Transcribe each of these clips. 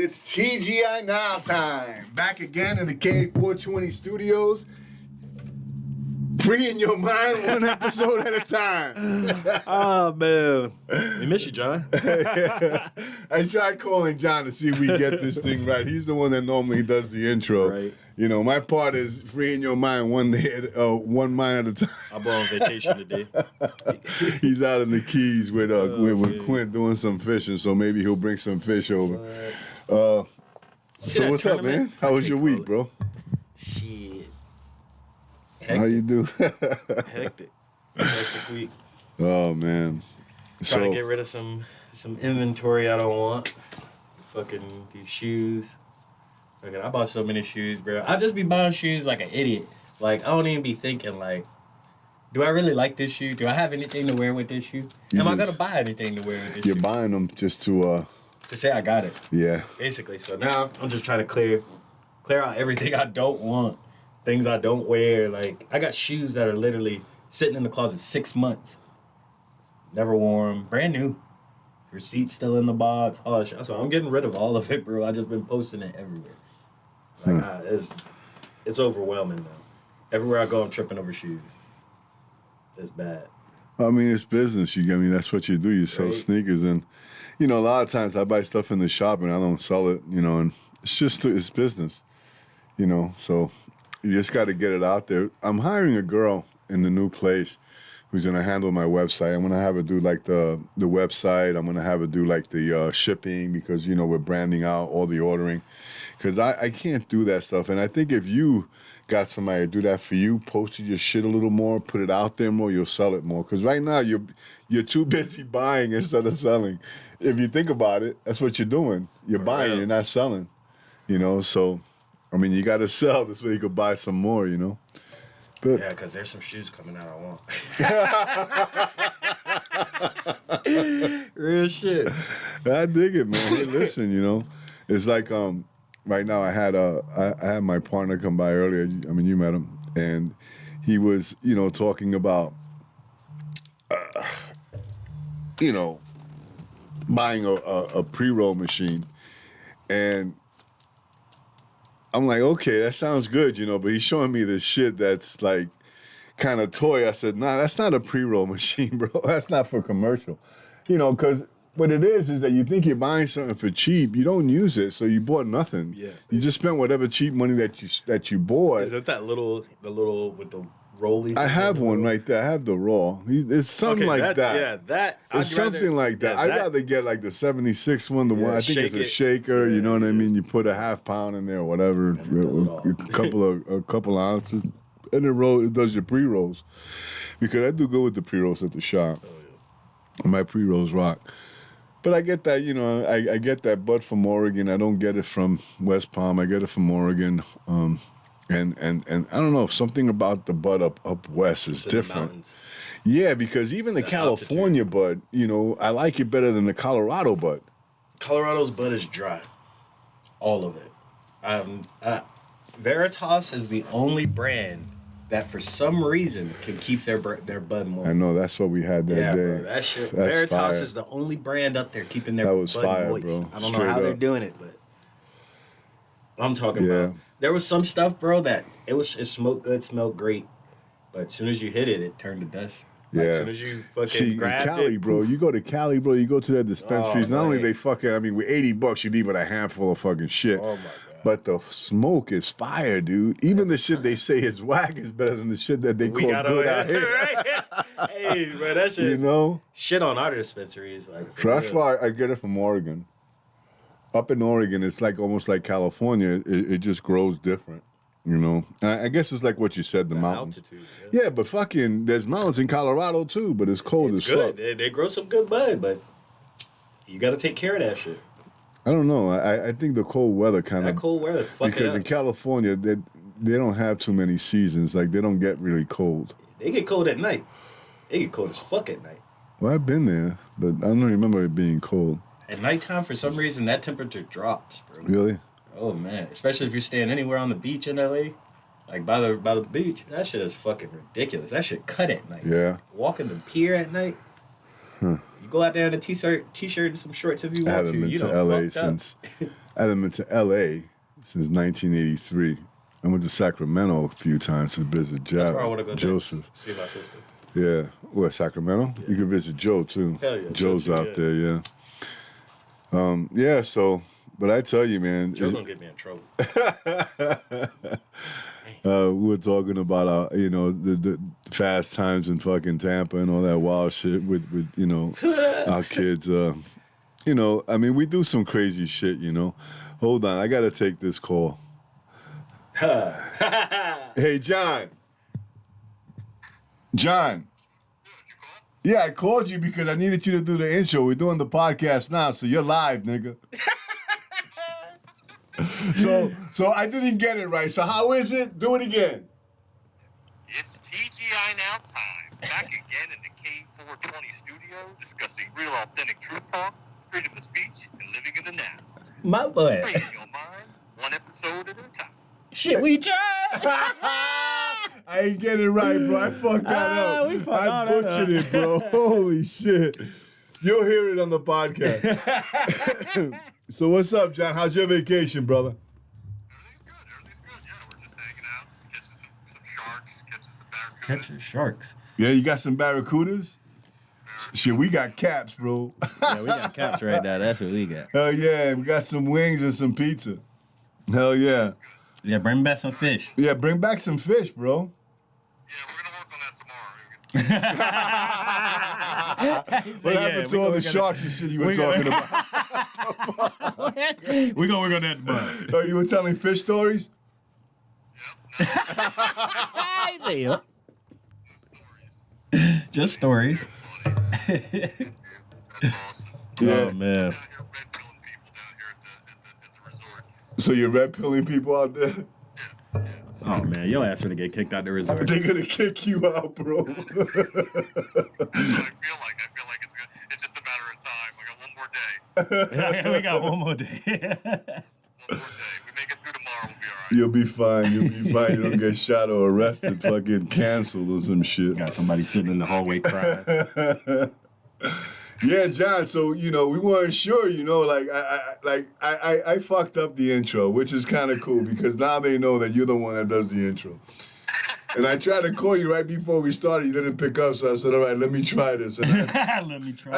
It's TGI Now time. Back again in the K420 studios. Freeing your mind one episode at a time. Oh, man. We miss you, John. I tried calling John to see if we get this thing right. He's the one that normally does the intro. Right. You know, my part is freeing your mind one mind at a time. I'll go on vacation today. He's out in the Keys with Quint doing some fishing, so maybe he'll bring some fish over. So what's up, man? How was your week, bro? Shit. How you do? Hectic week. Oh, man. Trying to get rid of some inventory I don't want. Fucking these shoes. Fucking, I bought so many shoes, bro. I just be buying shoes like an idiot. Like, I don't even be thinking, like, do I really like this shoe? Do I have anything to wear with this shoe? Am I going to buy anything to wear with this shoe? You're buying them just to say I got it. Yeah. Basically. So now I'm just trying to clear out everything I don't want. Things I don't wear. Like, I got shoes that are literally sitting in the closet 6 months. Never wore them. Brand new. Receipt still in the box. Oh, so I'm getting rid of all of it, bro. I just been posting it everywhere. Like, it's overwhelming now. Everywhere I go, I'm tripping over shoes. It's bad. I mean, it's business. You get me? That's what you do. You sell sneakers, and you know, a lot of times I buy stuff in the shop and I don't sell it. You know, and it's business. You know, so you just got to get it out there. I'm hiring a girl in the new place who's gonna handle my website. I'm gonna have her do like the website. I'm gonna have her do like the shipping because you know we're branding out all the ordering. Because I can't do that stuff, and I think if you got somebody to do that for you, posted your shit a little more, put it out there more, you'll sell it more. Because right now you're too busy buying instead of selling. If you think about it, that's what you're doing. You're buying, you're not selling. You know, so I mean, you got to sell this way you could buy some more. You know. But, yeah, because there's some shoes coming out I want. Real shit. I dig it, man. Hey, listen, you know, it's like right now I had my partner come by earlier. I mean, you met him, and he was, you know, talking about, you know, buying a pre-roll machine, and I'm like, okay, that sounds good, you know, but he's showing me this shit that's like kind of toy. I said, nah, that's not a pre-roll machine, bro. That's not for commercial. You know, because what it is that you think you're buying something for cheap. You don't use it, so you bought nothing. Yeah. You just spent whatever cheap money that you bought. Is it the little with the rolly? I have one right there. I have the raw. It's something like that. Yeah, that. It's something like that. I'd rather get like the 76 one, the one I think it's a shaker. You know what I mean? You put a half pound in there, or whatever, a couple ounces, and it does your pre rolls. Because I do go with the pre rolls at the shop. Oh, yeah. My pre rolls rock. But I get that, you know, I get that bud from Oregon. I don't get it from West Palm. I get it from Oregon. And I don't know, something about the bud up west is different. Yeah, because even the California bud, you know, I like it better than the Colorado bud. Colorado's bud is dry. All of it. Veritas is the only brand that for some reason can keep their bud moist. I know, that's what we had that day. Bro, that shit. Veritas fire. Is the only brand up there keeping their bud fire, moist. Bro. I don't know how they're doing it, but I'm talking about. There was some stuff, bro, that it smoked good, smelled great, but as soon as you hit it, it turned to dust. Like, as soon as you fucking grabbed Cali, it, bro. You go to Cali, bro. You go to that dispensaries. Not only they fucking, I mean, with $80, you leave with a handful of fucking shit. Oh my god. But the smoke is fire, dude. Even the shit they say is whack is better than the shit that they call good out here. Right? Hey, bro, that shit. You know, shit on our dispensaries. Like, so that's why I get it from Oregon. Up in Oregon, it's like almost like California. It just grows different. You know, I guess it's like what you said, the mountains. Altitude. Yeah, but fucking, there's mountains in Colorado too, but it's cold as fuck. They grow some good bud, but you got to take care of that shit. I don't know. I think the cold weather kind of... That cold weather fuck because in California, they don't have too many seasons. Like, they don't get really cold. They get cold at night. They get cold as fuck at night. Well, I've been there, but I don't remember it being cold. At nighttime, for some reason, that temperature drops, bro. Really? Oh, man. Especially if you're staying anywhere on the beach in L.A., like by the beach. That shit is fucking ridiculous. That shit cut at night. Yeah. Walking the pier at night. Huh. You go out there in a t-shirt and some shorts if you want to. You to LA since I haven't been to L.A. since 1983. I went to Sacramento a few times to visit That's where I want to go Joseph. see my sister. Yeah. Where, Sacramento? Yeah. You can visit Joe, too. Hell yeah. Joe's Joe, out there, yeah. Yeah, so, but I tell you, man. Joe's going to get me in trouble. We were talking about, the fast times in fucking Tampa and all that wild shit with our kids. I mean, we do some crazy shit, Hold on, I got to take this call. Hey, John. John. Yeah, I called you because I needed you to do the intro. We're doing the podcast now, so you're live, nigga. So I didn't get it right. So how is it? Do it again. It's TGI Now time. Back again in the K420 studio, discussing real authentic truth talk, freedom of speech, and living in the now. My boy. Freeing your mind, one episode at a time. Shit, we tried. I ain't get it right, bro. I fucked that up. I butchered it, bro. Holy shit. You'll hear it on the podcast. So what's up, John? How's your vacation, brother? Everything's good. Yeah, we're just hanging out, catching some sharks, catching some barracudas. Catching sharks. Yeah, you got some barracudas? Shit, we got caps, bro. Yeah, we got caps right now. That's what we got. Hell yeah, we got some wings and some pizza. Hell yeah. Yeah, bring back some fish. Yeah, bring back some fish, bro. Yeah, we're going to work on that tomorrow. What happened to all the sharks and shit you were talking about? We're going to work on that tomorrow. Oh, you were telling fish stories? I see you. Just stories. Yeah. Oh, man. So you're red pilling people out there? Oh, man. Your ass gonna get kicked out the resort. They're gonna kick you out, bro. I feel like it's just a matter of time. I got one more day. We got one more day. One more day. We make it through tomorrow, we'll be all right. You'll be fine. You don't get shot or arrested, fucking canceled or some shit. Got somebody sitting in the hallway crying. Yeah, John. So we weren't sure. I fucked up the intro, which is kind of cool because now they know that you're the one that does the intro. And I tried to call you right before we started. You didn't pick up, so I said, "All right, let me try this." And I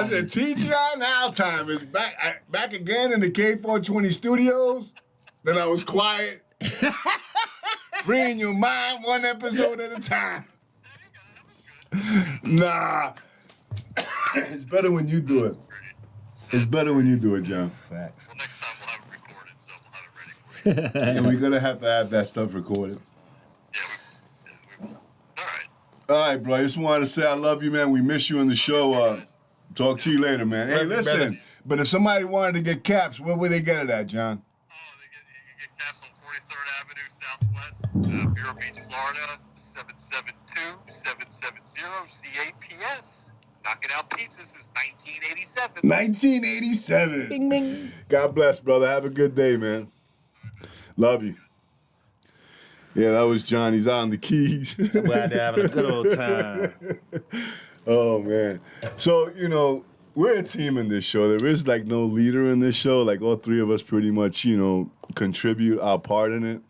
said, "TGI Now time is back again in the K420 studios." Then I was quiet, freeing your mind one episode at a time. Nah. It's better when you do it. It's better when you do it, John. Facts. Well, next time we'll have it recorded, so we'll have it ready for you. And we're going to have that stuff recorded. Yeah, we will. All right. All right, bro. I just wanted to say I love you, man. We miss you on the show. Talk to you later, man. Hey, listen, but if somebody wanted to get caps, where would they get it at, John? Oh, you get caps on 43rd Avenue Southwest, Vero Beach, Florida, 772-770-CAPS. Knocking out pizzas since 1987. 1987. Ding, ding. God bless, brother. Have a good day, man. Love you. Yeah, that was John. He's on the keys. I'm glad they're having a good old time. Oh, man. So, we're a team in this show. There is, no leader in this show. All three of us pretty much, contribute our part in it.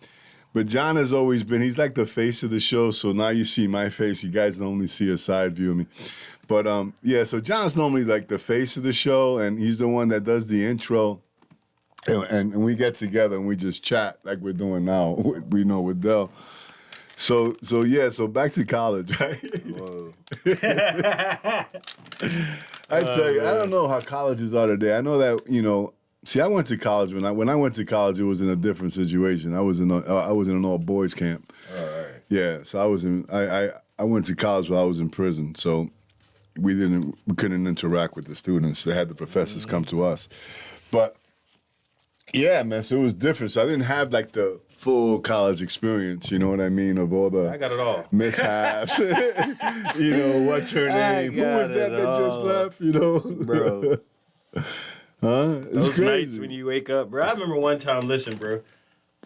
But John has always been, he's like the face of the show. So now you see my face. You guys only see a side view of me. But, so John's normally the face of the show, and he's the one that does the intro. And we get together and we just chat like we're doing now, with Dell. So back to college, right? Whoa. I tell you, I don't know how colleges are today. I know that, see, I went to college. When I went to college, it was in a different situation. I was in an all-boys camp. All right. Yeah, so I went to college while I was in prison, so we couldn't interact with the students. They had the professors come to us. But yeah, man, so it was different. So I didn't have the full college experience, you know what I mean, of all the I got it all. mishaps. What's her name? Who was that just left, Bro. Huh? Those crazy. nights when you wake up, bro. I remember one time, listen, bro.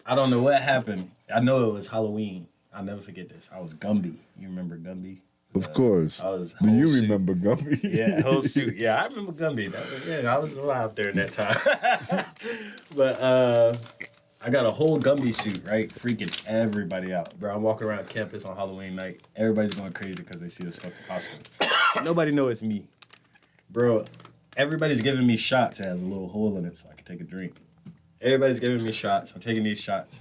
I don't know what happened. I know it was Halloween. I'll never forget this. I was Gumby. You remember Gumby? Of course. I was Do you whole suit. remember Gumby? Yeah, whole suit. Yeah, I remember Gumby. I was alive during that time. But I got a whole Gumby suit, right? Freaking everybody out. Bro, I'm walking around campus on Halloween night. Everybody's going crazy because they see this fucking costume. Nobody know it's me. Bro, everybody's giving me shots. It has a little hole in it so I can take a drink. Everybody's giving me shots. I'm taking these shots.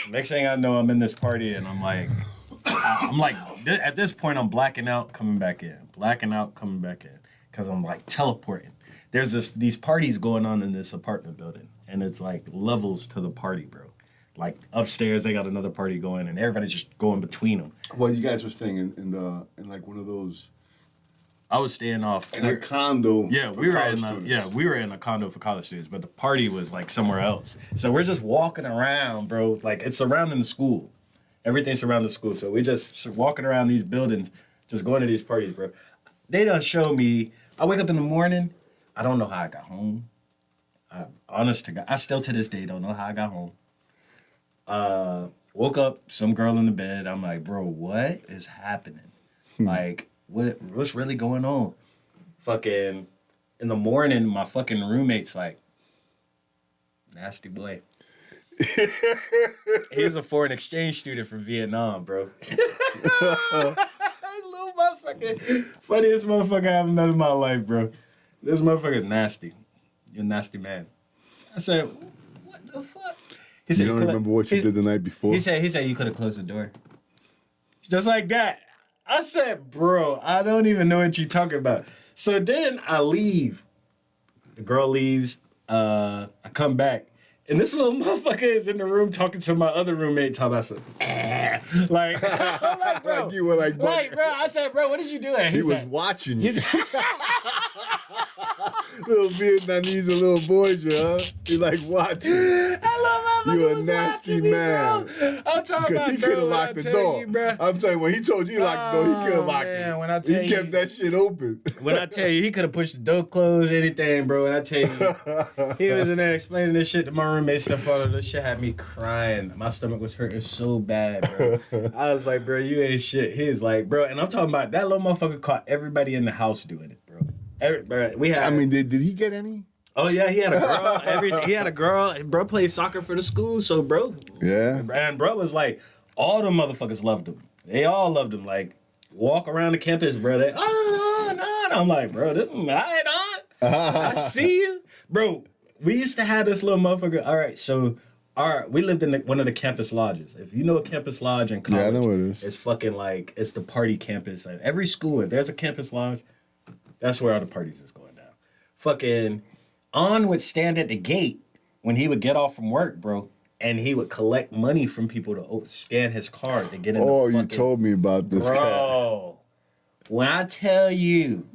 Next thing I know, I'm in this party and I'm like, at this point, I'm blacking out, coming back in. Blacking out, coming back in. Because I'm like teleporting. There's these parties going on in this apartment building. And it's like levels to the party, bro. Like upstairs, they got another party going, and everybody's just going between them. Well, you guys were staying in like one of those. I was staying off in a condo. Yeah, we were in a condo for college students, but the party was like somewhere else. So we're just walking around, bro. Like it's surrounding the school. Everything's surrounding the school. So we just walking around these buildings, just going to these parties, bro. They done show me. I wake up in the morning. I don't know how I got home. Honest to God, I still to this day don't know how I got home. Woke up, some girl in the bed. I'm like, bro, what is happening? Like, what's really going on? Fucking, in the morning, my fucking roommate's like, nasty boy. He's a foreign exchange student from Vietnam, bro. Little motherfucker. Funniest motherfucker I've met in my life, bro. This motherfucker's nasty. You're a nasty man. I said, what the fuck? He said, you don't remember what you did the night before? He said you could have closed the door. Just like that. I said, bro, I don't even know what you're talking about. So then I leave. The girl leaves. I come back. And this little motherfucker is in the room talking to my other roommate, talking about some, like, I'm like, bro. Like you were like, bro. I said, bro, what is you doing? He was watching you. Little Vietnamese little boys, huh? He like watching. I love my You a nasty man. Me, I'm talking about, he could have locked the door. I'm telling you, when he told you to lock the door, he could have locked it. When I tell he kept that shit open. When I tell you, he could have pushed the door closed, anything, bro. And I tell you, he was in there explaining this shit to my roommate. Stuff all of this shit had me crying. My stomach was hurting so bad, bro. I was like, bro, you ain't shit. He was like, bro, and I'm talking about that little motherfucker caught everybody in the house doing it, bro. Bro, we had. I mean, did he get any? Oh yeah, he had a girl. He had a girl. Bro played soccer for the school, so bro. Yeah. And bro was like, all the motherfuckers loved him. They all loved him. Like, walk around the campus, bro. They on. I'm like, bro, this I ain't on. I see you, bro. We used to have this little motherfucker. All right, we lived in one of the campus lodges. If you know a campus lodge in college, yeah, I know what it is. It's fucking like it's the party campus. Like, every school, if there's a campus lodge, that's where all the parties is going down. Fucking On would stand at the gate when he would get off from work, bro, and he would collect money from people to scan his card to get in. Oh, you told me about this, bro. When I tell you,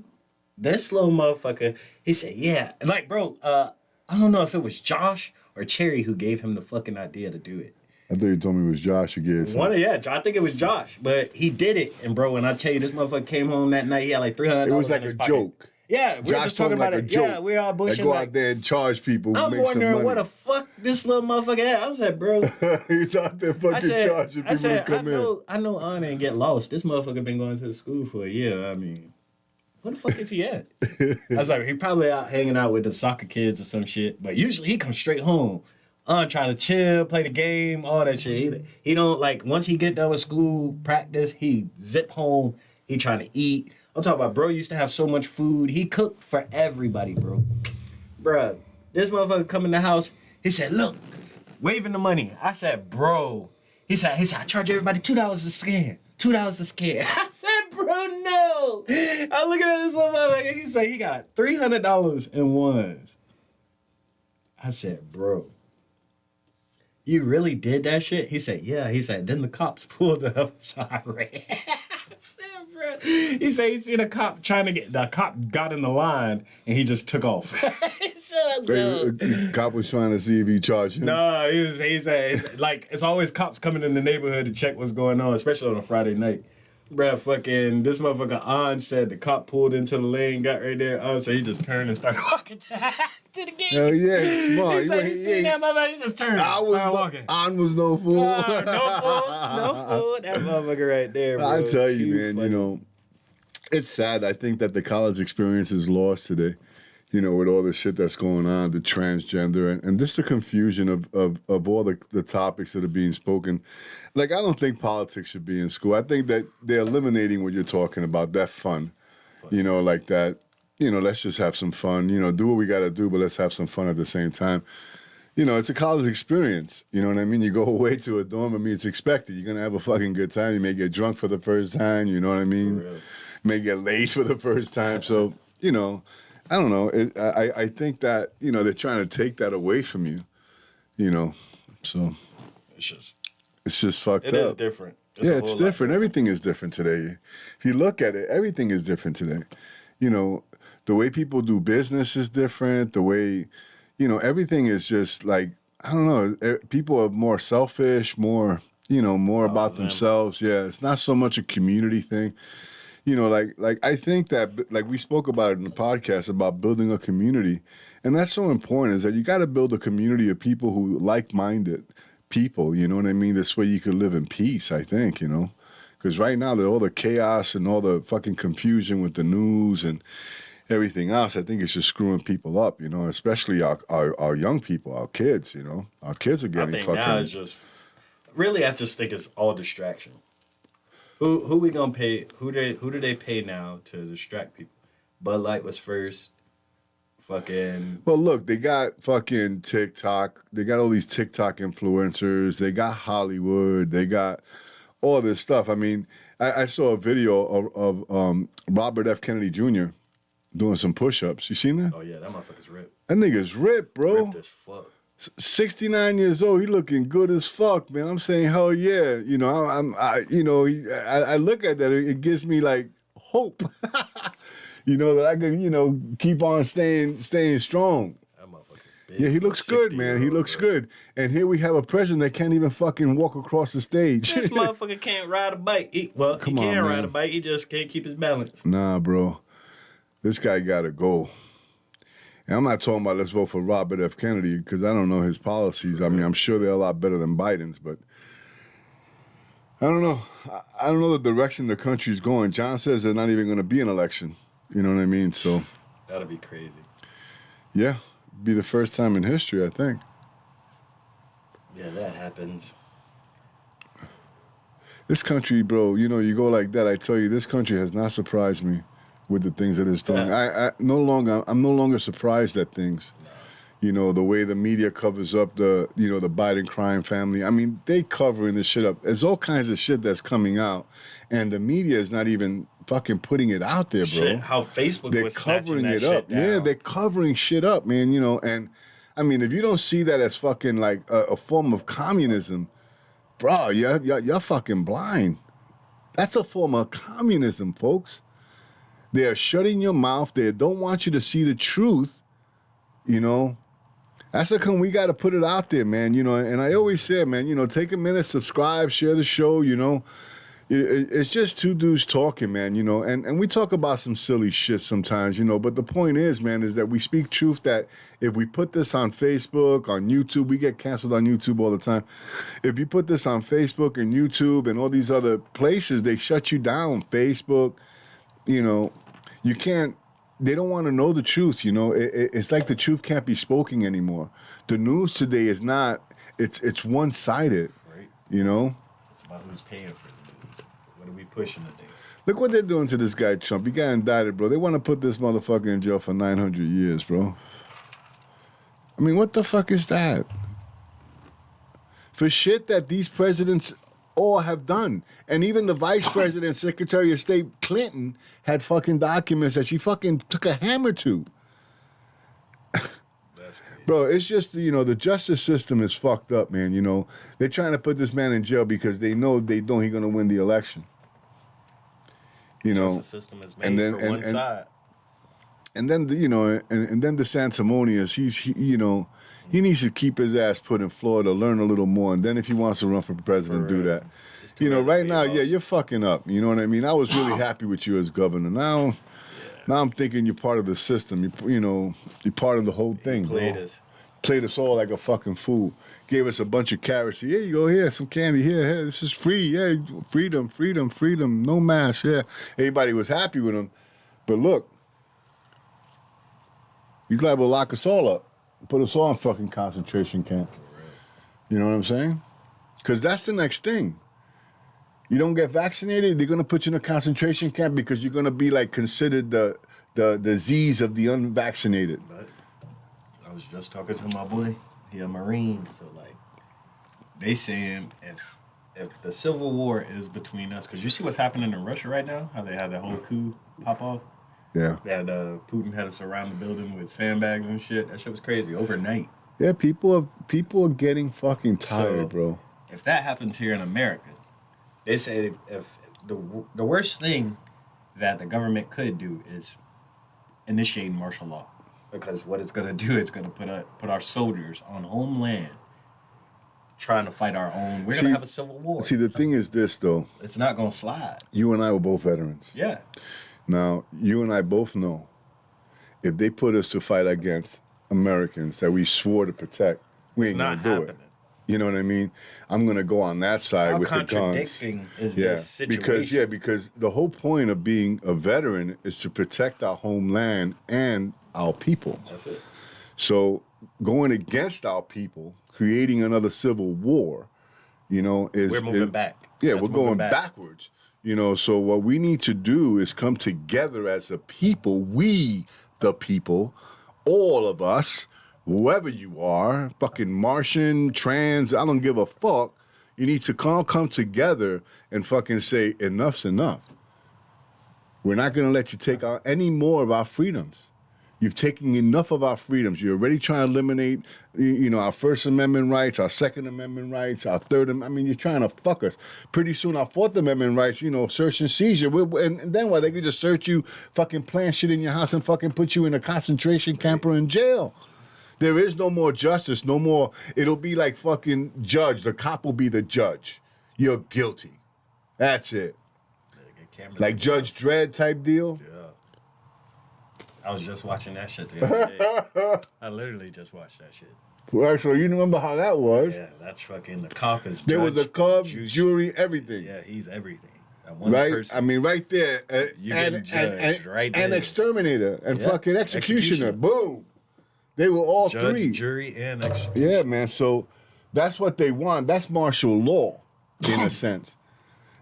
this little motherfucker, he said, yeah, like, bro. I don't know if it was Josh or Cherry who gave him the fucking idea to do it. I thought you told me it was Josh who gave it. I think it was Josh, but he did it. And bro, when I tell you, this motherfucker came home that night, he had like $300. It was like a joke. Yeah, we were just talking about it. Yeah, we all bullshitting. They go out there and charge people. I'm wondering what the fuck this little motherfucker had. I was like, bro. He's out there fucking charging people to come in. I know Anna and get lost. This motherfucker been going to the school for a year. I mean, where the fuck is he at? I was like, he probably out hanging out with the soccer kids or some shit. But usually he comes straight home. Trying to chill, play the game, all that shit. He don't, like, once he get done with school practice, he zip home. He trying to eat. I'm talking about, bro used to have so much food. He cooked for everybody, bro. Bruh, this motherfucker come in the house. He said, look, waving the money. I said, bro. He said, I charge everybody $2 to scan. $2 to scan. I said, bro, no. I look at this little motherfucker. He said he got $300 in ones. I said, bro, you really did that shit? He said, yeah. He said, then the cops pulled up. Sorry. I said, bro. He said he seen a cop trying to the cop got in the line and he just took off. He said, the cop was trying to see if he charged him. No, he said, like, it's always cops coming in the neighborhood to check what's going on, especially on a Friday night. Bruh, fucking, this motherfucker On said the cop pulled into the lane, got right there. On, so he just turned and started walking to the gate. Hell yeah, he's smart. He said he seen that motherfucker, he just turned and started walking. On was no fool. No fool. That motherfucker right there, bro. I tell you, man, funny. It's sad. I think that the college experience is lost today. You know, with all the shit that's going on, the transgender, and just the confusion of all the topics that are being spoken. Like, I don't think politics should be in school. I think that they're eliminating what you're talking about, that fun. You know, like that, you know, let's just have some fun. You know, do what we got to do, but let's have some fun at the same time. You know, it's a college experience. You know what I mean? You go away to a dorm. I mean, it's expected. You're going to have a fucking good time. You may get drunk for the first time. You know what I mean? Really? May get late for the first time. So, you know, I don't know. I think that, you know, they're trying to take that away from you, you know. So It's just fucked up. It is different. It's different. Everything is different today. If you look at it, everything is different today. You know, the way people do business is different. The way, you know, everything is just like, I don't know. People are more selfish, more, you know, more about themselves. Yeah, it's not so much a community thing. You know, like I think that, like we spoke about it in the podcast about building a community, and that's so important, is that you got to build a community of people who like-minded people, you know what I mean? This way you could live in peace, I think, you know? Because right now, all the chaos and all the fucking confusion with the news and everything else, I think it's just screwing people up, you know, especially our young people, our kids, you know? Our kids are getting fucking... now it's just... Really, I just think it's all distraction. Who we gonna pay? Who do they pay now to distract people? Bud Light was first. Fucking. Well, look, they got fucking TikTok. They got all these TikTok influencers. They got Hollywood. They got all this stuff. I mean, I saw a video of Robert F. Kennedy Jr. doing some push-ups. You seen that? Oh yeah, that motherfucker's ripped. That nigga's ripped, bro. Ripped as fuck. 69 years old, he looking good as fuck, man. I'm saying, hell yeah. You know, I look at that, it gives me like hope. You know, that I can, you know, keep on staying strong. That motherfucker's big. Yeah, he looks good, man. He looks good. And here we have a president that can't even fucking walk across the stage. This motherfucker can't ride a bike. He can ride a bike. He just can't keep his balance. Nah, bro. This guy got to go. And I'm not talking about let's vote for Robert F. Kennedy because I don't know his policies. I mean, I'm sure they're a lot better than Biden's, but I don't know. I don't know the direction the country's going. John says there's not even going to be an election. You know what I mean? So that'll be crazy. Yeah, be the first time in history, I think. Yeah, that happens. This country, bro, you know, you go like that, I tell you, this country has not surprised me with the things that it's doing. I'm no longer surprised at things. No. You know, the way the media covers up the Biden crime family. I mean, they covering this shit up. There's all kinds of shit that's coming out, and the media is not even fucking putting it out there, bro. Shit, how Facebook they're was covering that it up. Shit down. Yeah, they're covering shit up, man. You know, and I mean, if you don't see that as fucking like a form of communism, bro, you're fucking blind. That's a form of communism, folks. They're shutting your mouth. They don't want you to see the truth, you know. That's we got to put it out there, man, you know. And I always say, man, you know, take a minute, subscribe, share the show, you know. It's just two dudes talking, man, you know. And we talk about some silly shit sometimes, you know. But the point is, man, is that we speak truth that if we put this on Facebook, on YouTube, we get canceled on YouTube all the time. If you put this on Facebook and YouTube and all these other places, they shut you down. Facebook, you know. You can't, they don't want to know the truth, you know. It's like the truth can't be spoken anymore. The news today is not, it's one-sided, right? You know. It's about who's paying for the news. What are we pushing today? Look what they're doing to this guy, Trump. He got indicted, bro. They want to put this motherfucker in jail for 900 years, bro. I mean, what the fuck is that? For shit that these presidents all have done. And even the vice president, Secretary of State Clinton, had fucking documents that she fucking took a hammer to. That's crazy. Bro, it's just, you know, the justice system is fucked up, man. You know, they're trying to put this man in jail because they know he's going to win the election. You know, the system is made for one side. And then, you know, and then the Sanctimonious, he needs to keep his ass put in Florida, learn a little more, and then if he wants to run for president, do that. You know, right now, you're fucking up. You know what I mean? I was really happy with you as governor. Now I'm thinking you're part of the system. You're part of the whole thing, bro. played us all like a fucking fool. Gave us a bunch of carrots. Here you go, here, some candy, here, this is free, yeah, freedom, freedom, freedom, no mask, yeah. Everybody was happy with him. But look, he's liable to lock us all up, put us all in fucking concentration camps. You know what I'm saying? Because that's the next thing. You don't get vaccinated, they're gonna put you in a concentration camp because you're gonna be like considered the disease of the unvaccinated. But I was just talking to my boy. He a Marine, so like they saying if the civil war is between us, because you see what's happening in Russia right now, how they had that whole coup pop off. Yeah. They had Putin had us around the building with sandbags and shit. That shit was crazy overnight. Yeah, people are getting fucking tired, bro. If that happens here in America, they say if the worst thing that the government could do is initiate martial law. Because what it's going to do, it's going to put our soldiers on homeland trying to fight our own. We're going to have a civil war. See, the thing is this, though. It's not going to slide. You and I were both veterans. Yeah. Now, you and I both know if they put us to fight against Americans that we swore to protect, we ain't going to do it. You know what I mean? I'm going to go on that side with the guns. How contradicting is this situation? Because the whole point of being a veteran is to protect our homeland and our people. That's it. So going against our people, creating another civil war, you know, we're moving back. Yeah, we're going backwards. You know, so what we need to do is come together as a people, we the people, all of us, whoever you are, fucking Martian, trans, I don't give a fuck. You need to come together and fucking say enough's enough. We're not going to let you take out any more of our freedoms. You've taken enough of our freedoms. You're already trying to eliminate, you know, our First Amendment rights, our Second Amendment rights, our Third Amendment. I mean, you're trying to fuck us. Pretty soon, our Fourth Amendment rights, you know, search and seizure. And then what? They could just search you, fucking plant shit in your house and fucking put you in a concentration camp or in jail. There is no more justice, no more. It'll be like fucking judge. The cop will be the judge. You're guilty. That's it. Like Judge Dredd type deal. Yeah. I was just watching that shit the other day. I literally just watched that shit. Well, so you remember how that was? Yeah, that's fucking the cop is. There was a cop, jury, everything. Yeah, he's everything. That one right? person, I mean, right there. and right there. And exterminator and fucking executioner. Boom. They were all Judge, three. Jury, and executioner. Yeah, man. So that's what they want. That's martial law, in a sense.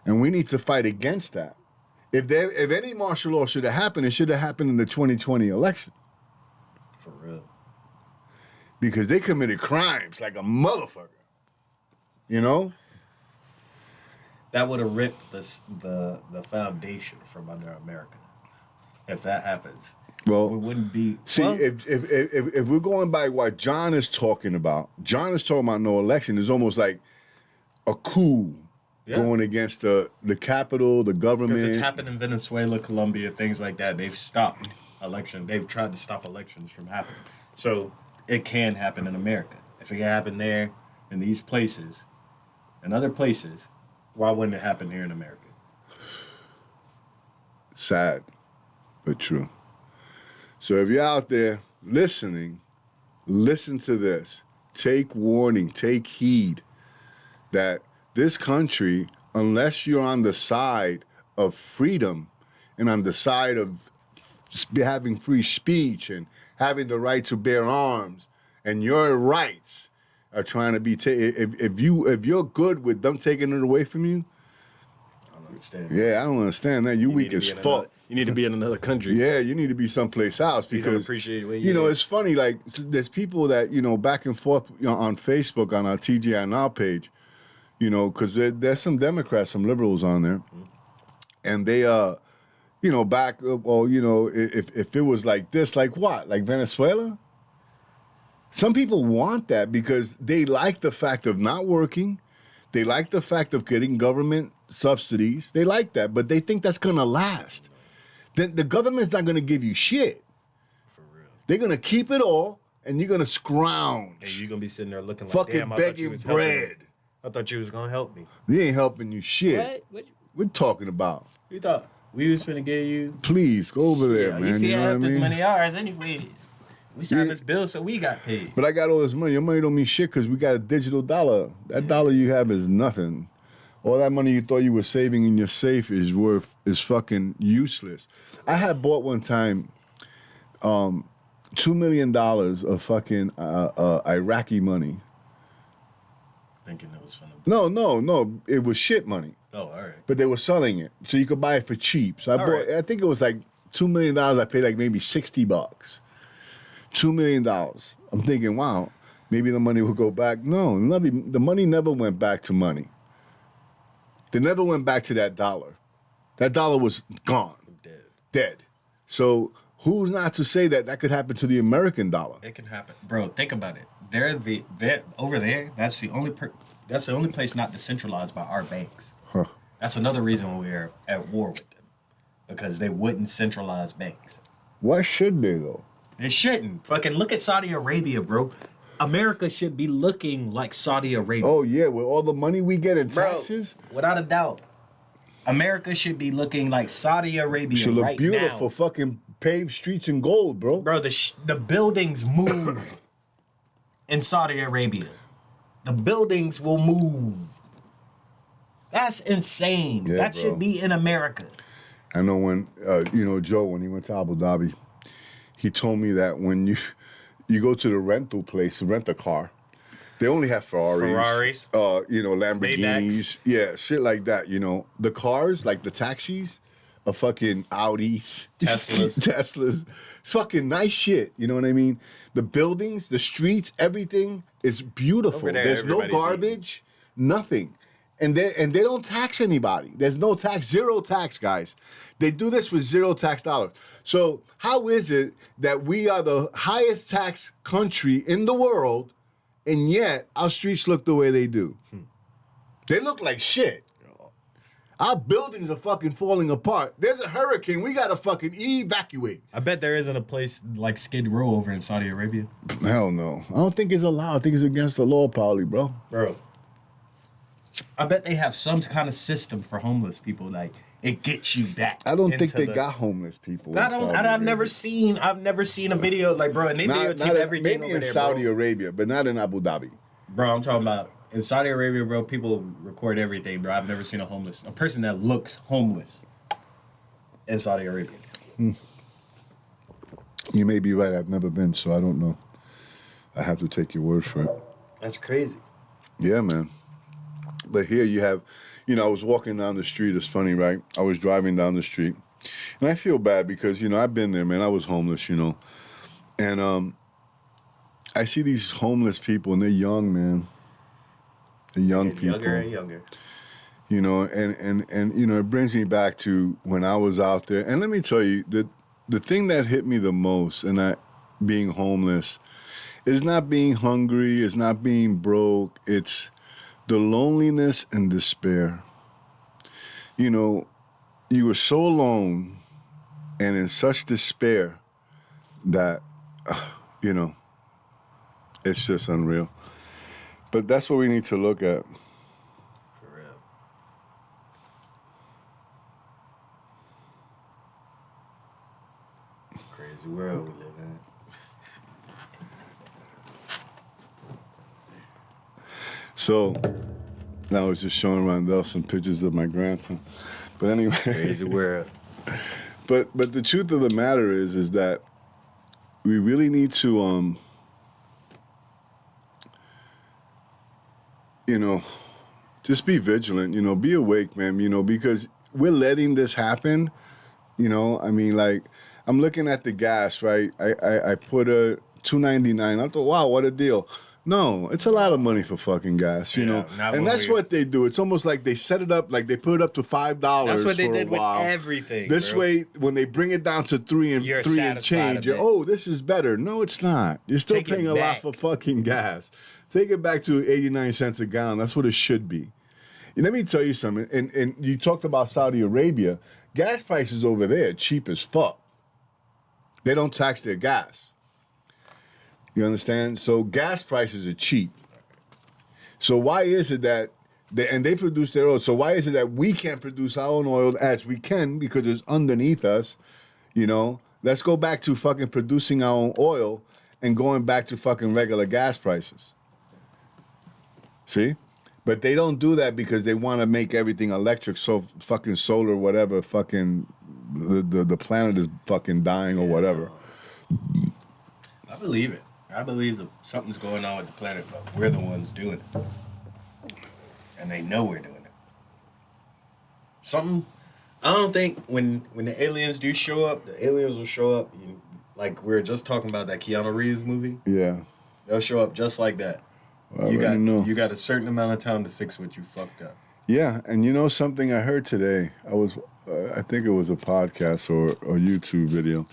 And we need to fight against that. If any martial law should have happened, it should have happened in the 2020 election. For real. Because they committed crimes like a motherfucker. You know? That would have ripped the foundation from under America. If that happens. Well, we wouldn't be. See, if we're going by what John is talking about no election. It's almost like a coup. Yeah. Going against the capital, the government. Because it's happened in Venezuela, Colombia, things like that. They've stopped election. They've tried to stop elections from happening. So it can happen in America. If it can happen there, in these places, and other places, why wouldn't it happen here in America? Sad, but true. So if you're out there listening, listen to this. Take warning, take heed that this country, unless you're on the side of freedom and on the side of having free speech and having the right to bear arms, and your rights are trying to be taken, if you're good with them taking it away from you, I don't understand. Yeah, I don't understand that. You weak as fuck. You need to be in another country. Yeah, you need to be someplace else because you don't appreciate where you know it's funny. Like there's people that back and forth on Facebook on our TGI Now page. Because there's some Democrats, some liberals on there, and they, if it was like this, like what? Like Venezuela? Some people want that because they like the fact of not working. They like the fact of getting government subsidies. They like that, but they think that's going to last. Then the government's not going to give you shit. For real. They're going to keep it all, and you're going to scrounge. And you're going to be sitting there looking like, fucking begging bread. I thought you was going to help me. He ain't helping you shit. What we're talking about? You thought we was finna get you? Please, go over there, man. You see know how what I mean? this many hours anyways. We signed this bill, so we got paid. But I got all this money. Your money don't mean shit because we got a digital dollar. That dollar you have is nothing. All that money you thought you were saving in your safe is fucking useless. I had bought one time $2 million of fucking Iraqi money. Thinking it was from the... No. It was shit money. Oh, all right. But they were selling it, so you could buy it for cheap. So I bought. Right. I think it was like $2 million. I paid like maybe $60. $2 million. I'm thinking, wow, maybe the money will go back. No, the money never went back to money. They never went back to that dollar. That dollar was gone. Dead. So who's not to say that could happen to the American dollar? It can happen, bro. Think about it. They're over there. That's the only place not decentralized by our banks. Huh. That's another reason we're at war with them, because they wouldn't centralize banks. Why should they though? They shouldn't. Fucking look at Saudi Arabia, bro. America should be looking like Saudi Arabia. Oh yeah, with all the money we get in taxes, without a doubt, America should be looking like Saudi Arabia should look right beautiful. now. Fucking paved streets in gold, bro. Bro, the buildings move in Saudi Arabia. The buildings will move. That's insane. Yeah, that bro. should be in America. I know when Joe, when he went to Abu Dhabi, he told me that when you go to the rental place to rent a car, they only have Ferraris, Lamborghinis, yeah, shit like that. The cars, like the taxis, are fucking Audis, Teslas, it's fucking nice shit. You know what I mean? The buildings, the streets, everything is beautiful. Over there, there's no garbage, nothing. And they don't tax anybody. There's no tax, zero tax, guys. They do this with zero tax dollars. So how is it that we are the highest tax country in the world, and yet our streets look the way they do? They look like shit. Our buildings are fucking falling apart. There's a hurricane. We gotta fucking evacuate. I bet there isn't a place like Skid Row over in Saudi Arabia. Hell no. I don't think it's allowed. I think it's against the law, probably, bro. Bro. I bet they have some kind of system for homeless people. Like, it gets you back. I don't think they got homeless people. I've never seen a video like, bro, and they videotape everything maybe over in there, Saudi bro. Arabia, but not in Abu Dhabi. Bro, I'm talking about in Saudi Arabia, bro. People record everything, bro. I've never seen a person that looks homeless in Saudi Arabia. You may be right. I've never been, so I don't know. I have to take your word for it. That's crazy. Yeah, man. But here you have, I was walking down the street. It's funny, right? I was driving down the street. And I feel bad because, I've been there, man. I was homeless, And I see these homeless people, and they're young, man. They're young people. Younger and younger. And it brings me back to when I was out there. And let me tell you, the thing that hit me the most in that being homeless is not being hungry, it's not being broke, it's the loneliness and despair. You were so alone and in such despair that, it's just unreal. But that's what we need to look at. For real. Crazy world we live in. So, I was just showing Rondell some pictures of my grandson. But anyway. Crazy world. But the truth of the matter is that we really need to, just be vigilant, be awake, man, because we're letting this happen, I'm looking at the gas, right? I put a $2.99. I thought, wow, what a deal. No, it's a lot of money for fucking gas, and that's what they do. It's almost like they set it up, like they put it up to $5. That's what they did with while. everything. This way, when they bring it down to three and change, this is better. No, it's not. You're still paying a lot for fucking gas. Take it back to 89 cents a gallon. That's what it should be. And let me tell you something. And you talked about Saudi Arabia. Gas prices over there are cheap as fuck. They don't tax their gas. You understand? So gas prices are cheap. So why is it that they produce their oil? So why is it that we can't produce our own oil as we can because it's underneath us? Let's go back to fucking producing our own oil and going back to fucking regular gas prices. See? But they don't do that because they want to make everything electric, so fucking solar, whatever, fucking the planet is fucking dying or whatever. I believe it. I believe that something's going on with the planet, but we're the ones doing it. And they know we're doing it. Something, I don't think when the aliens do show up, the aliens will show up, like we were just talking about that Keanu Reeves movie. Yeah. They'll show up just like that. You got a certain amount of time to fix what you fucked up. Yeah, and you know something I heard today? I think it was a podcast or YouTube video.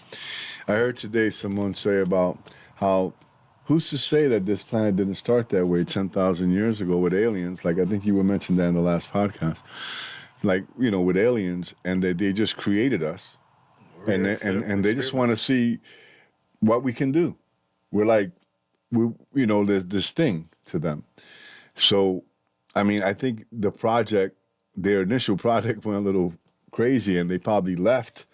I heard today someone say about how, who's to say that this planet didn't start that way 10,000 years ago with aliens? Like, I think you were mentioning that in the last podcast. Like, you know, with aliens, and they just created us. And they just want to see what we can do. We're like, there's this thing to them. So, I mean, I think their initial project went a little crazy, and they probably left,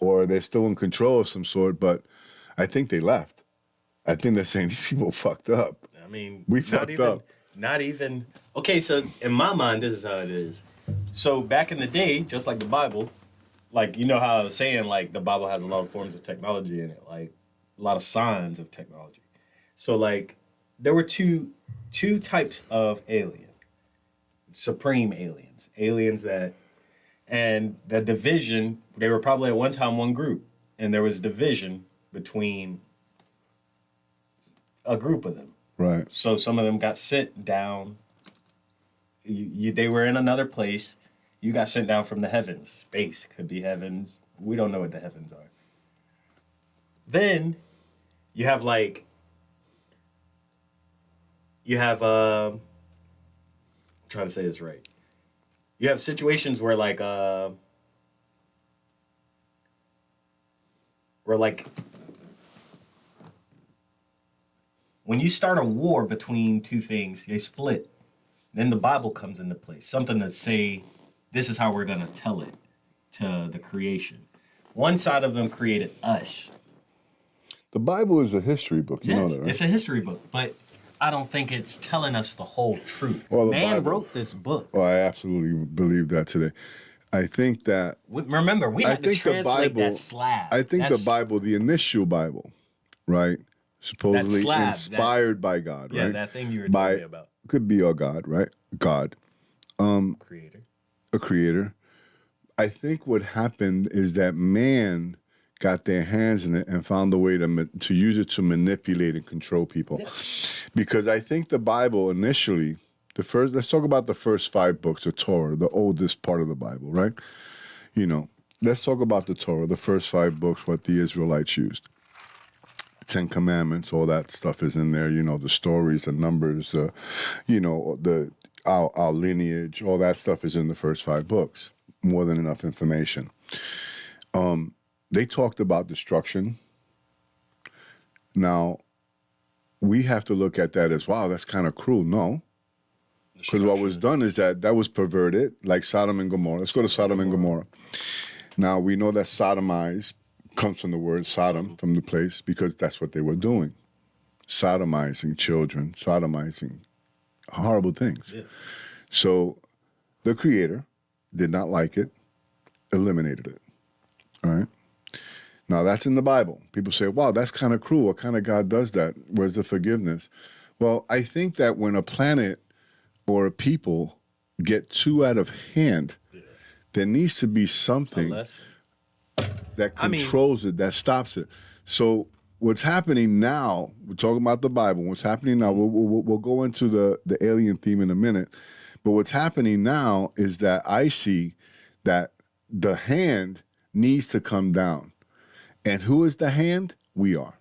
or they're still in control of some sort, but I think they left. I think they're saying these people fucked up. I mean, we fucked up. Not even. Okay, so in my mind, this is how it is. So back in the day, just like the Bible, like, you know how I was saying, like, the Bible has a lot of forms of technology in it, like a lot of signs of technology. So, like, there were two types of alien. Supreme aliens that, and the division, they were probably at one time one group, and there was division between a group of them. Right. So some of them got sent down. They were in another place. You got sent down from the heavens. Space could be heavens. We don't know what the heavens are. Then you have I'm trying to say this right. You have situations where when you start a war between two things, they split. Then the Bible comes into place. Something to say, this is how we're going to tell it to the creation. One side of them created us. The Bible is a history book. You know that, right? It's a history book, but I don't think it's telling us the whole truth. Well, Man wrote this book. Oh, I absolutely believe that today. I think that... Remember, we had to translate that slab. I think the Bible, the initial Bible, right? Supposedly slab, inspired by God, right? Yeah, that thing you were telling me about. Could be our God, right? God. Creator. A creator. I think what happened is that man got their hands in it and found a way to use it to manipulate and control people. Yeah. Because I think the Bible initially, let's talk about the first 5 books of Torah, the oldest part of the Bible, right? You know, let's talk about the Torah, the first 5 books, what the Israelites used. 10 Commandments, all that stuff is in there, you know, the stories, the numbers, our lineage, all that stuff is in the first 5 books. More than enough information. They talked about destruction. Now, we have to look at that as, wow, that's kind of cruel. No. Because what was done is that was perverted, like Sodom and Gomorrah. Let's go to Sodom and Gomorrah. Now, we know that sodomize comes from the word Sodom, from the place, because that's what they were doing. Sodomizing children, sodomizing horrible things. Yeah. So the Creator did not like it, eliminated it. All right? Now, that's in the Bible. People say, wow, that's kind of cruel. What kind of God does that? Where's the forgiveness? Well, I think that when a planet or a people get too out of hand, there needs to be something that controls it, that stops it. So what's happening now, we're talking about the Bible, what's happening now, we'll go into the alien theme in a minute, but what's happening now is that I see that the hand needs to come down. And who is the hand? We are.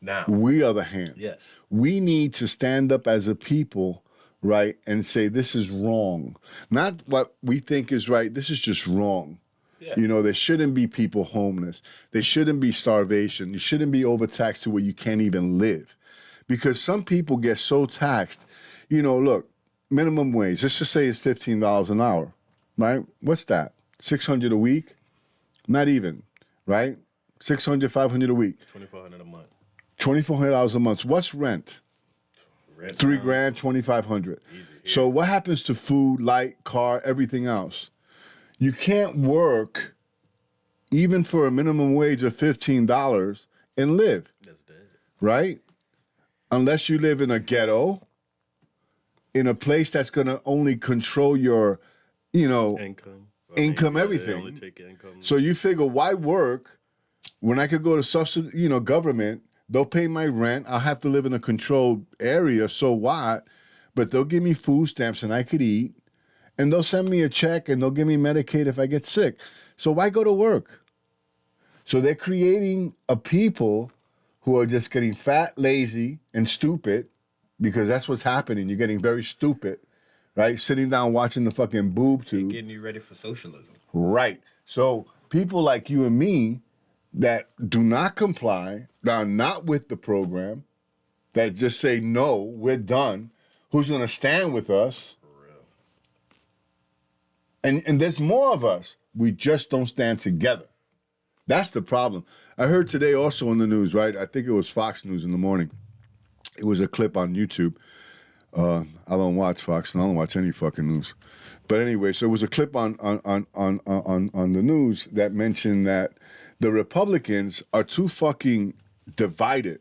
Now. We are the hand. Yes. We need to stand up as a people, right, and say this is wrong. Not what we think is right. This is just wrong. Yeah. You know, there shouldn't be people homeless. There shouldn't be starvation. You shouldn't be overtaxed to where you can't even live. Because some people get so taxed. You know, look, minimum wage, let's just say it's $15 an hour, right? What's that? $600 a week? Not even, right? $600, $500 a week. $2,400 a month. $2,400 a month. What's rent? Rent $3 now. grand, 2,500. Easy here. So what happens to food, light, car, everything else? You can't work even for a minimum wage of $15 and live, That's dead. right? Unless you live in a ghetto, in a place that's gonna only control your, Income. Income, They everything. only take income. So you figure, why work when I could go to subsidy, government? They'll pay my rent. I'll have to live in a controlled area. So what? But they'll give me food stamps and I could eat. And they'll send me a check and they'll give me Medicaid if I get sick. So why go to work? So they're creating a people who are just getting fat, lazy, and stupid, because that's what's happening. You're getting very stupid, right? Sitting down watching the fucking boob tube. Getting you ready for socialism. Right. So people like you and me that do not comply, that are not with the program, that just say, no, we're done, who's going to stand with us? For real. And there's more of us. We just don't stand together. That's the problem. I heard today also in the news, right? I think it was Fox News in the morning. It was a clip on YouTube. I don't watch Fox and I don't watch any fucking news. But anyway, so it was a clip on the news that mentioned that the Republicans are too fucking divided.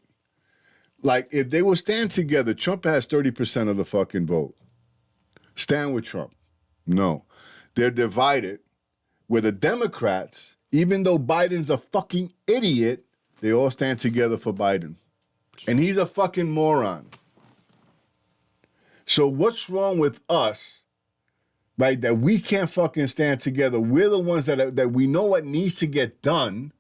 Like, if they will stand together, Trump has 30% of the fucking vote. Stand with Trump. No. They're divided, where the Democrats, even though Biden's a fucking idiot, they all stand together for Biden. And he's a fucking moron. So what's wrong with us, right, that we can't fucking stand together? We're the ones that we know what needs to get done.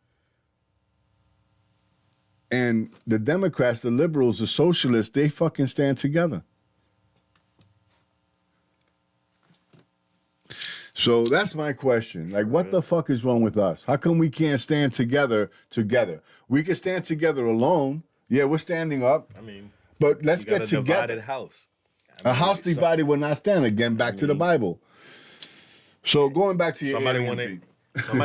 And the Democrats, the liberals, the socialists, they fucking stand together. So that's my question. Like, what the fuck is wrong with us? How come we can't stand together? We can stand together alone. Yeah, we're standing up. I mean, but let's you got get a together. divided house. A house divided will not stand. Again, back to the Bible. So going back to your somebody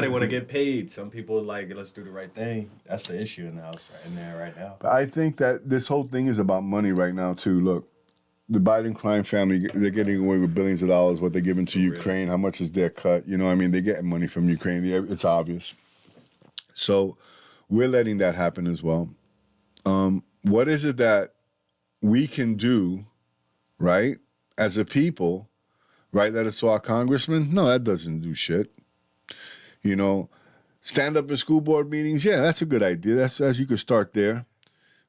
want to get paid. Some people like, let's do the right thing. That's the issue in the house in there right now. But I think that this whole thing is about money right now too. Look, the Biden crime family, they're getting away with billions of dollars. What they're giving to Ukraine, how much is their cut? You know what I mean? They're getting money from Ukraine. It's obvious. So we're letting that happen as well. What is it that we can do, right, as a people, right, that it's our congressman? No, that doesn't do shit. Stand up in school board meetings, yeah, that's a good idea. That's you could start there.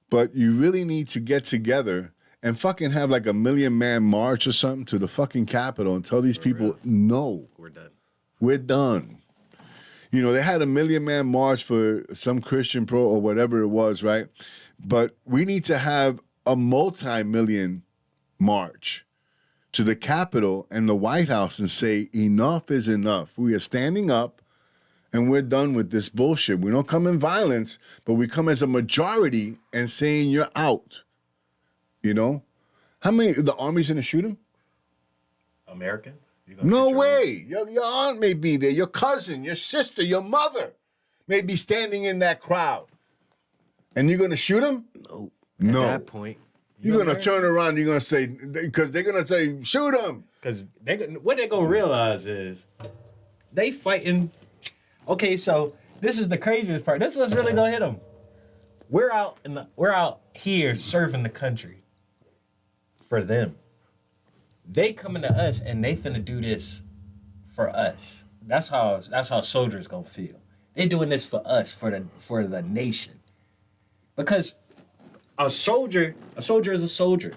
But you really need to get together and fucking have like a 1,000,000-man march or something to the fucking Capitol and tell these people, no. We're done. We're done. They had a 1,000,000-man march for some Christian pro or whatever it was, right? But we need to have a multi-million march to the Capitol and the White House and say, enough is enough. We are standing up and we're done with this bullshit. We don't come in violence, but we come as a majority and saying you're out. How many, the army's gonna shoot him? American? No way. Your aunt may be there. Your cousin, your sister, your mother may be standing in that crowd. And you're gonna shoot him? No. At that point, You're gonna turn around. You're gonna say, because they're gonna say, shoot him. Because what they're gonna realize is they fighting. Okay, so this is the craziest part. This is what's really gonna hit them. We're out here serving the country for them. They coming to us and they finna do this for us. That's how soldiers gonna feel. They doing this for us, for the nation. Because a soldier is a soldier.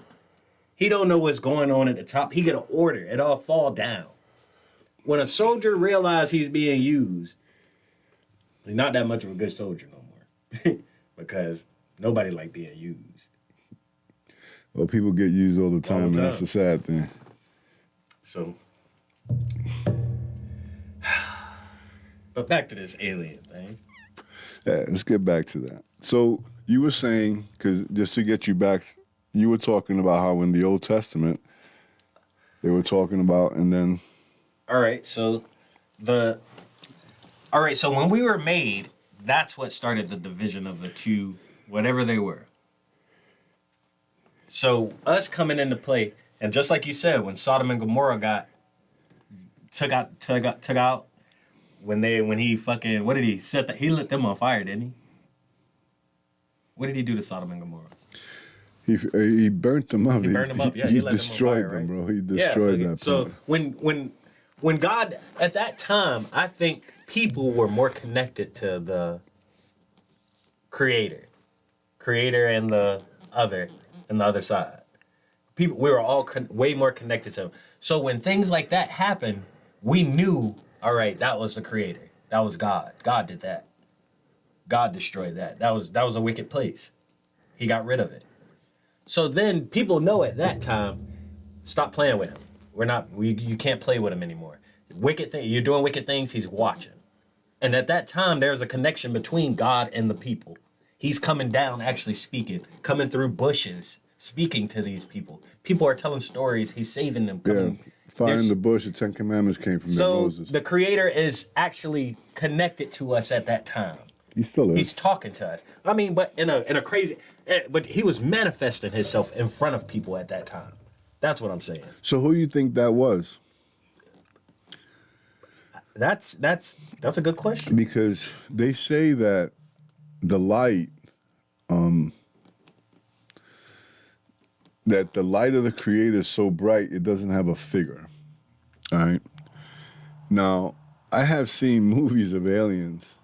He don't know what's going on at the top. He get an order. It all fall down. When a soldier realizes he's being used, he's not that much of a good soldier no more. Because nobody like being used. Well, people get used all the time, and that's a sad thing. So, but back to this alien thing. Yeah, let's get back to that. So you were saying, because just to get you back, you were talking about how in the Old Testament they were talking about, and then. All right, so when we were made, that's what started the division of the two, whatever they were. So us coming into play, and just like you said, when Sodom and Gomorrah got took out, when he fucking, what did he set that? He lit them on fire, didn't he? What did he do to Sodom and Gomorrah? He burnt them up. He burned them up. Yeah, he let them destroyed on fire, them, right? bro. He destroyed that. So planet. when God at that time, I think people were more connected to the creator and the other side. We were all way more connected to him. So when things like that happened, we knew, all right, that was the creator. That was God. God did that. God destroyed that. That was a wicked place. He got rid of it. So then people know at that time, stop playing with him. You can't play with him anymore. You're doing wicked things, he's watching. And at that time, there's a connection between God and the people. He's coming down, actually speaking, coming through bushes, speaking to these people. People are telling stories. He's saving them. Fire in the bush, the 10 Commandments came from Moses. So the Creator is actually connected to us at that time. He still is. He's talking to us. I mean, but in a crazy, but he was manifesting himself in front of people at that time. That's what I'm saying. So who you think that was? That's a good question. Because they say that the light, that the light of the Creator is so bright it doesn't have a figure. All right. Now, I have seen movies of aliens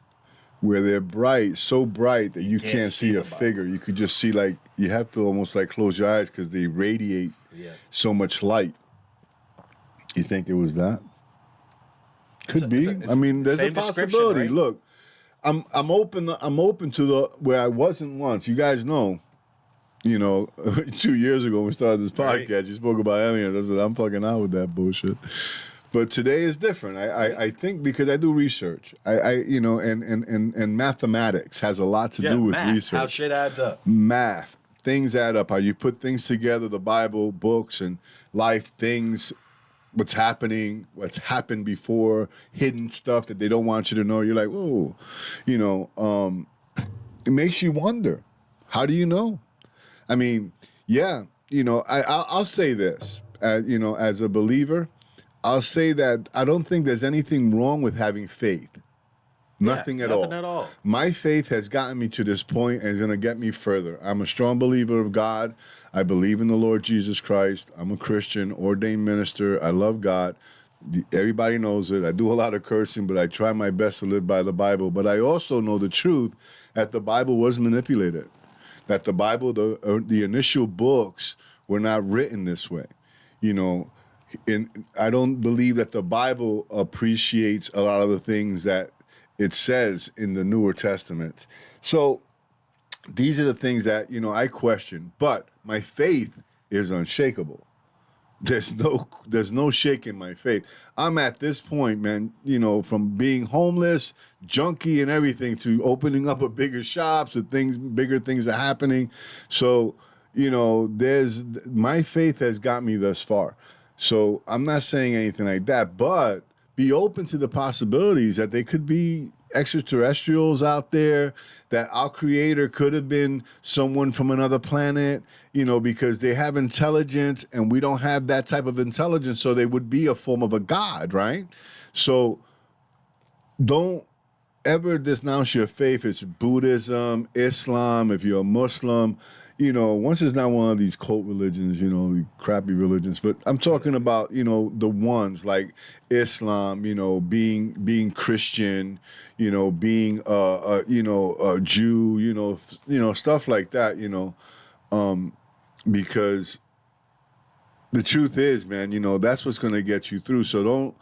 where they're bright, so bright that you can't see a figure. You could just see, like, you have to almost like close your eyes because they radiate so much light. You think it was that? Could be. I mean, there's a possibility. Right? Look, I'm open to the where I wasn't once. You guys know, 2 yeyears ago when we started this podcast, you spoke about aliens. I said, I'm fucking out with that bullshit. But today is different. I think because I do research. And mathematics has a lot to do with research. How shit adds up. Math. Things add up. How you put things together, the Bible, books, and life, things, what's happening, what's happened before, hidden stuff that they don't want you to know. You're like, whoa. It makes you wonder. How do you know? I mean, I'll say this. As a believer, I'll say that I don't think there's anything wrong with having faith. Nothing at all. My faith has gotten me to this point and is going to get me further. I'm a strong believer of God. I believe in the Lord Jesus Christ. I'm a Christian, ordained minister. I love God. Everybody knows it. I do a lot of cursing, but I try my best to live by the Bible. But I also know the truth that the Bible was manipulated, that the Bible, the initial books were not written this way. I don't believe that the Bible appreciates a lot of the things that it says in the newer testaments. So these are the things that, I question, but my faith is unshakable. There's no shaking my faith. I'm at this point, man, from being homeless, junkie and everything to opening up a bigger shop, so bigger things are happening. So, my faith has got me thus far. So I'm not saying anything like that, but be open to the possibilities that there could be extraterrestrials out there, that our Creator could have been someone from another planet, because they have intelligence and we don't have that type of intelligence, so they would be a form of a God, right? So don't ever denounce your faith. It's Buddhism, Islam, if you're a Muslim. Once it's not one of these cult religions, crappy religions, but I'm talking about, the ones like Islam, being Christian, being a Jew, stuff like that, because the truth is, man, that's what's going to get you through. So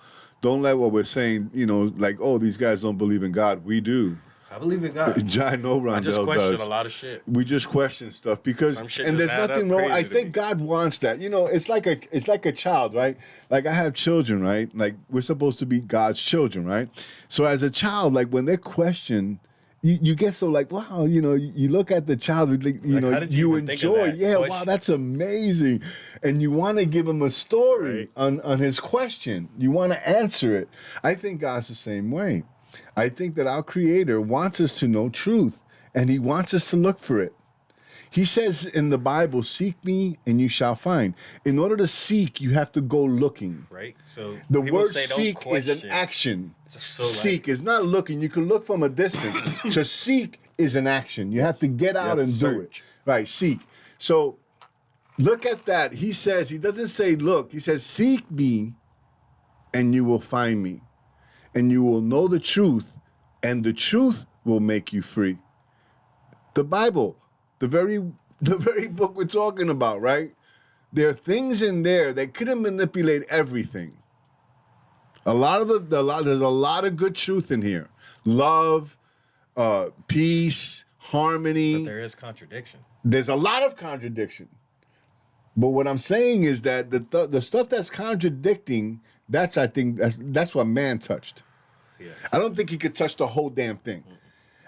don't let what we're saying, like, oh, these guys don't believe in God. We do. I believe in God. I know Rondell does. I just question a lot of shit. We just question stuff because, and there's nothing wrong. I think God wants that. It's like a child, right? Like I have children, right? Like we're supposed to be God's children, right? So as a child, like when they're questioned, you get so like, wow, you look at the child, you enjoy, yeah, question? Wow, that's amazing, and you want to give him a story on his question. You want to answer it. I think God's the same way. I think that our Creator wants us to know truth, and He wants us to look for it. He says in the Bible, seek me and you shall find. In order to seek, you have to go looking. Right. So The people word say don't seek is an question. action. So, Seek is not looking. You can look from a distance. To seek is an action. You have to get out have to and do it. search. Right, seek. So look at that. He says, he doesn't say look. He says, seek me and you will find me. And you will know the truth, and the truth will make you free. The Bible, the very book we're talking about, right? There are things in there that couldn't manipulate everything. There's a lot of good truth in here. Love, peace, harmony. But there is contradiction. There's a lot of contradiction. But what I'm saying is that the stuff that's contradicting, that's what man touched. Yeah. I don't think he could touch the whole damn thing.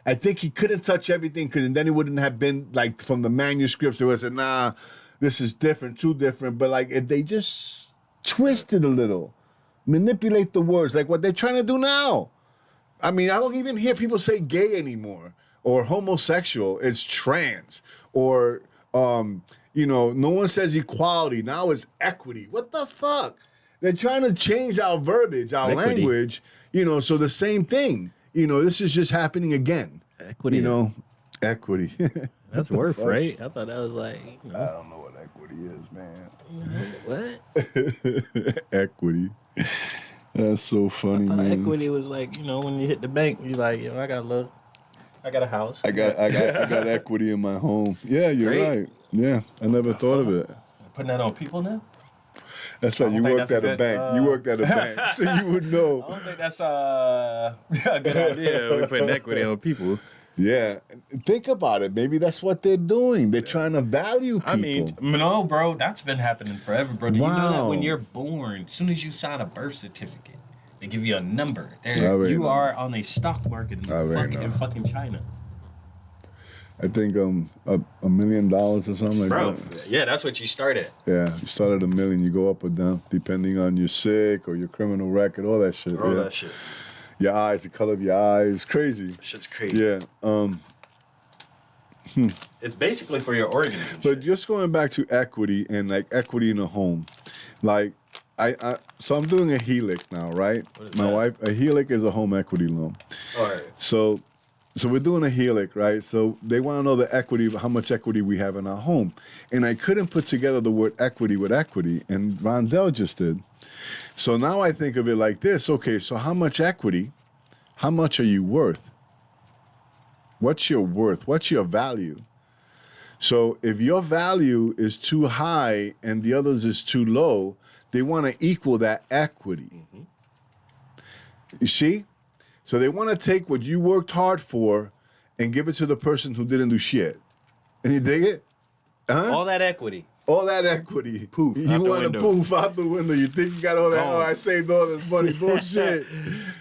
I think he couldn't touch everything because then it wouldn't have been like from the manuscripts. It was nah, this is different, too different. But like if they just twist it a little, manipulate the words, like what they're trying to do now. I mean, I don't even hear people say gay anymore or homosexual. It's trans or no one says equality. Now it's equity. What the fuck? They're trying to change our verbiage, our Equity. language. So the same thing. This is just happening again. Equity. Equity. That's worth, right? I thought that was like, I don't know what equity is, man. what? Equity. That's so funny, man. Equity was like, when you hit the bank, you're like, I got a house. I got equity in my home. Yeah, you're right. Yeah, I never thought of it. Putting that on people now? That's right. You worked at a bank. You worked at a bank, so you would know. I don't think that's a good idea. We're putting equity on people. Yeah, think about it. Maybe that's what they're doing. They're trying to value people. I mean, no, bro, that's been happening forever, bro. Do you know that Wow. when you're born, as soon as you sign a birth certificate, they give you a number. already You know. are on a stock market in fucking China. I think $1 million or something like Bro, that. yeah, that's what you start at. Yeah, you start at $1 million, you go up or down, depending on your sick or your criminal record, all that shit. All yeah. that shit. Your eyes, the color of your eyes, crazy. Shit's crazy. Yeah. It's basically for your organs and But shit. just going back to equity and like equity in a home, like so I'm doing a HELIC now, right? What is My that? wife, a HELIC is a home equity loan. All right. So we're doing a HELIC, right? So they want to know the equity, how much equity we have in our home. And I couldn't put together the word equity with equity, and Rondell just did. So now I think of it like this. Okay, so how much equity, how much are you worth? What's your worth? What's your value? So if your value is too high and the others is too low, they want to equal that equity. Mm-hmm. You see? So they want to take what you worked hard for and give it to the person who didn't do shit. And you dig it? Huh? All that equity. All that equity. Poof, You out the want to window. poof out the window. You think you got all that, Gone. I saved all this money. Bullshit.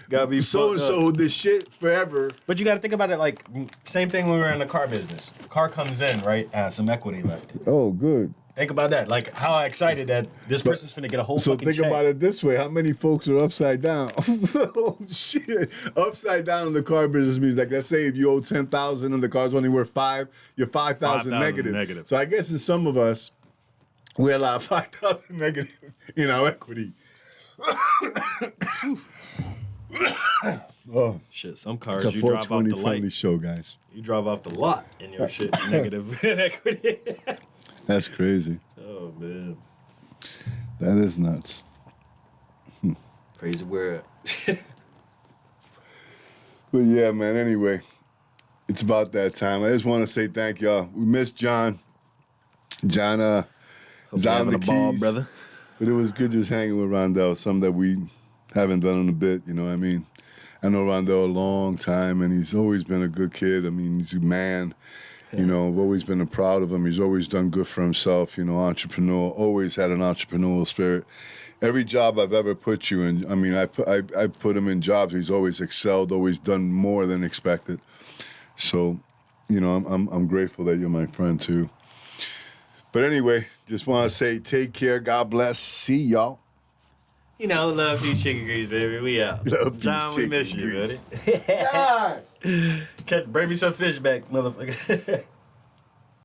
Gotta be So this shit forever. But you got to think about it like same thing when we were in the car business. The car comes in, right? Has some equity left. Oh, good. Think about that. Like how excited that this person's finna get a whole So fucking think check. about it this way. How many folks are upside down? Oh, shit. Upside down in the car business means, like, let's say if you owe 10,000 and the car's only worth 5, you're 5,000 negative. negative. So I guess in some of us, we allow 5,000 negative in our equity. Oh, Shit, some cars it's a you drive off 420 the friendly light. show, guys. You drive off the lot and your shit negative in equity. That's crazy. Oh man. That is nuts. Crazy world. But yeah, man, anyway, it's about that time. I just want to say thank y'all. We missed John. John, Hope is you on having the a ball, keys. brother. But it was good just hanging with Rondell, something that we haven't done in a bit, you know what I mean? I know Rondell a long time, and he's always been a good kid. I mean, he's a man. You know, I've always been proud of him. He's always done good for himself, you know, entrepreneur, always had an entrepreneurial spirit. Every job I've ever put you in, I mean, I put him in jobs. He's always excelled, always done more than expected. So, you know, I'm grateful that you're my friend, too. But anyway, just want to say take care. God bless. See y'all. You know, love these chicken grease, baby. We out. Love these John, we chicken miss you, grease. buddy. Bring me some fish back, motherfucker.